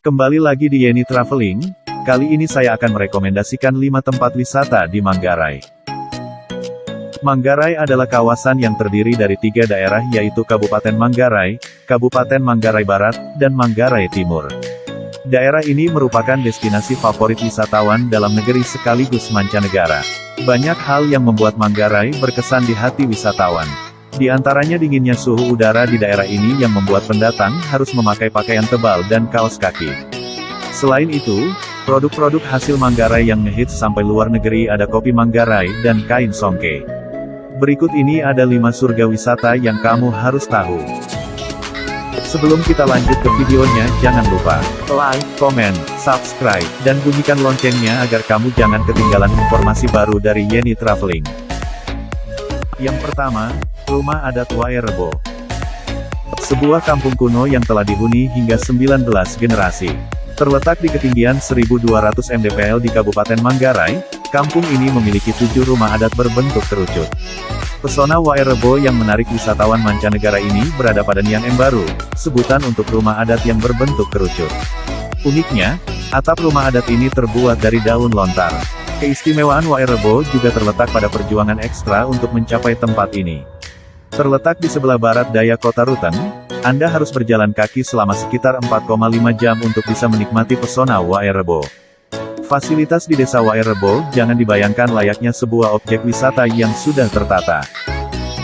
Kembali lagi di Yeni Traveling, kali ini saya akan merekomendasikan 5 tempat wisata di Manggarai. Manggarai adalah kawasan yang terdiri dari 3 daerah yaitu Kabupaten Manggarai, Kabupaten Manggarai Barat, dan Manggarai Timur. Daerah ini merupakan destinasi favorit wisatawan dalam negeri sekaligus mancanegara. Banyak hal yang membuat Manggarai berkesan di hati wisatawan. Di antaranya dinginnya suhu udara di daerah ini yang membuat pendatang harus memakai pakaian tebal dan kaos kaki. Selain itu, produk-produk hasil Manggarai yang ngehits sampai luar negeri ada kopi Manggarai dan kain songke. Berikut ini ada 5 surga wisata yang kamu harus tahu. Sebelum kita lanjut ke videonya, jangan lupa like, komen, subscribe, dan bunyikan loncengnya agar kamu jangan ketinggalan informasi baru dari Yeni Traveling. Yang pertama, Rumah Adat Wairebo. Sebuah kampung kuno yang telah dihuni hingga 19 generasi. Terletak di ketinggian 1200 mdpl di Kabupaten Manggarai, kampung ini memiliki 7 rumah adat berbentuk kerucut. Pesona Wairebo yang menarik wisatawan mancanegara ini berada pada Niang Embaru, sebutan untuk rumah adat yang berbentuk kerucut. Uniknya, atap rumah adat ini terbuat dari daun lontar. Keistimewaan Wairebo juga terletak pada perjuangan ekstra untuk mencapai tempat ini. Terletak di sebelah barat daya kota Ruteng, Anda harus berjalan kaki selama sekitar 4,5 jam untuk bisa menikmati pesona Wairebo. Fasilitas di desa Wairebo jangan dibayangkan layaknya sebuah objek wisata yang sudah tertata.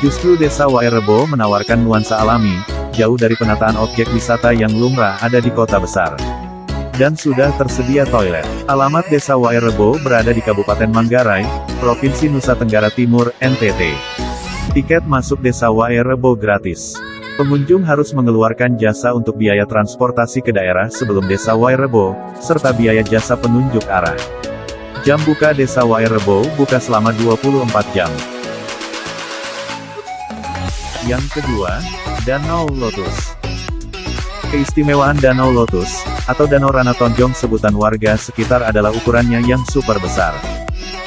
Justru desa Wairebo menawarkan nuansa alami, jauh dari penataan objek wisata yang lumrah ada di kota besar. Dan sudah tersedia toilet. Alamat desa Wairebo berada di Kabupaten Manggarai, Provinsi Nusa Tenggara Timur, NTT. Tiket masuk desa Wairebo gratis. Pengunjung harus mengeluarkan jasa untuk biaya transportasi ke daerah sebelum desa Wairebo, serta biaya jasa penunjuk arah. Jam buka desa Wairebo buka selama 24 jam. Yang kedua, Danau Lotus. Keistimewaan Danau Lotus, atau Danau Ranatonjong sebutan warga sekitar adalah ukurannya yang super besar.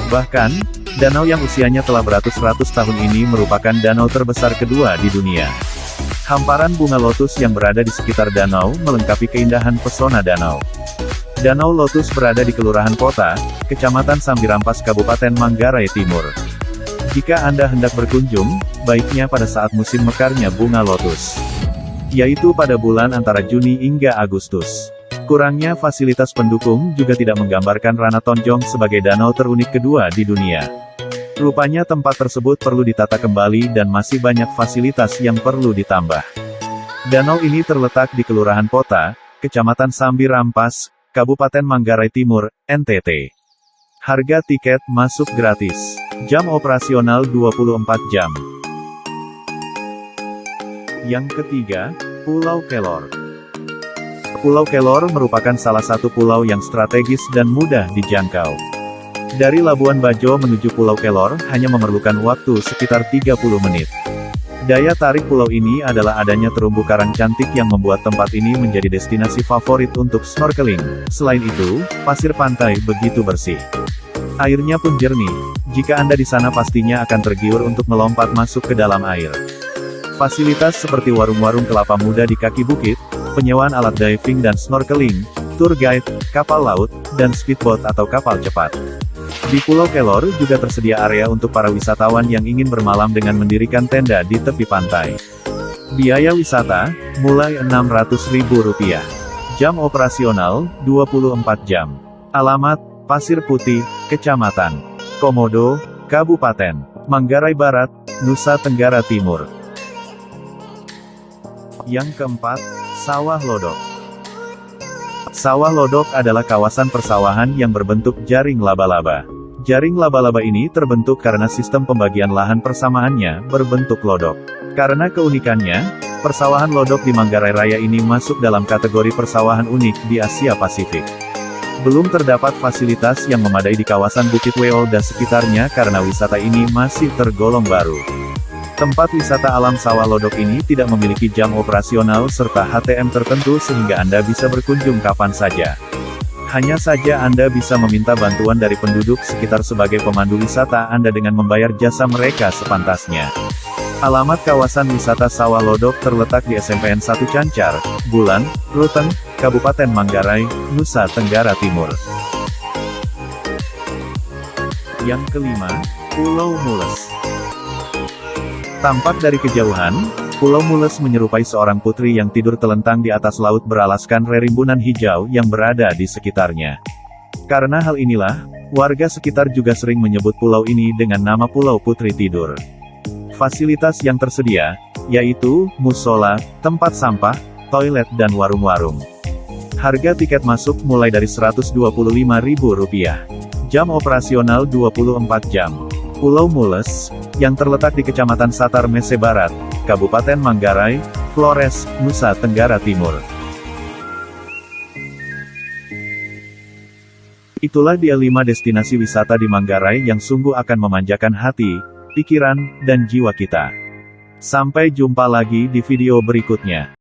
Bahkan, danau yang usianya telah beratus-ratus tahun ini merupakan danau terbesar kedua di dunia. Hamparan bunga lotus yang berada di sekitar danau melengkapi keindahan pesona danau. Danau Lotus berada di Kelurahan Kota, Kecamatan Sambirampas Kabupaten Manggarai Timur. Jika Anda hendak berkunjung, baiknya pada saat musim mekarnya bunga lotus, yaitu pada bulan antara Juni hingga Agustus. Kurangnya fasilitas pendukung juga tidak menggambarkan Ranatonjong sebagai danau terunik kedua di dunia. Rupanya tempat tersebut perlu ditata kembali dan masih banyak fasilitas yang perlu ditambah. Danau ini terletak di Kelurahan Kota, Kecamatan Sambirampas, Kabupaten Manggarai Timur, NTT. Harga tiket masuk gratis. Jam operasional 24 jam. Yang ketiga, Pulau Kelor. Pulau Kelor merupakan salah satu pulau yang strategis dan mudah dijangkau. Dari Labuan Bajo menuju Pulau Kelor hanya memerlukan waktu sekitar 30 menit. Daya tarik pulau ini adalah adanya terumbu karang cantik yang membuat tempat ini menjadi destinasi favorit untuk snorkeling. Selain itu, pasir pantai begitu bersih. Airnya pun jernih. Jika Anda di sana pastinya akan tergiur untuk melompat masuk ke dalam air. Fasilitas seperti warung-warung kelapa muda di kaki bukit, penyewaan alat diving dan snorkeling, tour guide, kapal laut, dan speedboat atau kapal cepat. Di Pulau Kelor juga tersedia area untuk para wisatawan yang ingin bermalam dengan mendirikan tenda di tepi pantai. Biaya wisata, mulai Rp600.000. Jam operasional, 24 jam. Alamat, Pasir Putih, Kecamatan Komodo, Kabupaten Manggarai Barat, Nusa Tenggara Timur. Yang keempat, Sawah Lodok. Sawah Lodok adalah kawasan persawahan yang berbentuk jaring laba-laba. Jaring laba-laba ini terbentuk karena sistem pembagian lahan persamaannya berbentuk lodok. Karena keunikannya, persawahan lodok di Manggarai Raya ini masuk dalam kategori persawahan unik di Asia Pasifik. Belum terdapat fasilitas yang memadai di kawasan Bukit Weol dan sekitarnya karena wisata ini masih tergolong baru. Tempat wisata alam Sawah Lodok ini tidak memiliki jam operasional serta HTM tertentu sehingga Anda bisa berkunjung kapan saja. Hanya saja Anda bisa meminta bantuan dari penduduk sekitar sebagai pemandu wisata Anda dengan membayar jasa mereka sepantasnya. Alamat kawasan wisata Sawah Lodok terletak di SMPN 1 Cancar, Bulan, Ruteng, Kabupaten Manggarai, Nusa Tenggara Timur. Yang kelima, Pulau Mules. Tampak dari kejauhan, Pulau Mules menyerupai seorang putri yang tidur telentang di atas laut beralaskan rerimbunan hijau yang berada di sekitarnya. Karena hal inilah, warga sekitar juga sering menyebut pulau ini dengan nama Pulau Putri Tidur. Fasilitas yang tersedia, yaitu, musola, tempat sampah, toilet dan warung-warung. Harga tiket masuk mulai dari Rp125.000. Jam operasional 24 jam. Pulau Mules, yang terletak di Kecamatan Satar Mese Barat, Kabupaten Manggarai, Flores, Nusa Tenggara Timur. Itulah dia 5 destinasi wisata di Manggarai yang sungguh akan memanjakan hati, pikiran, dan jiwa kita. Sampai jumpa lagi di video berikutnya.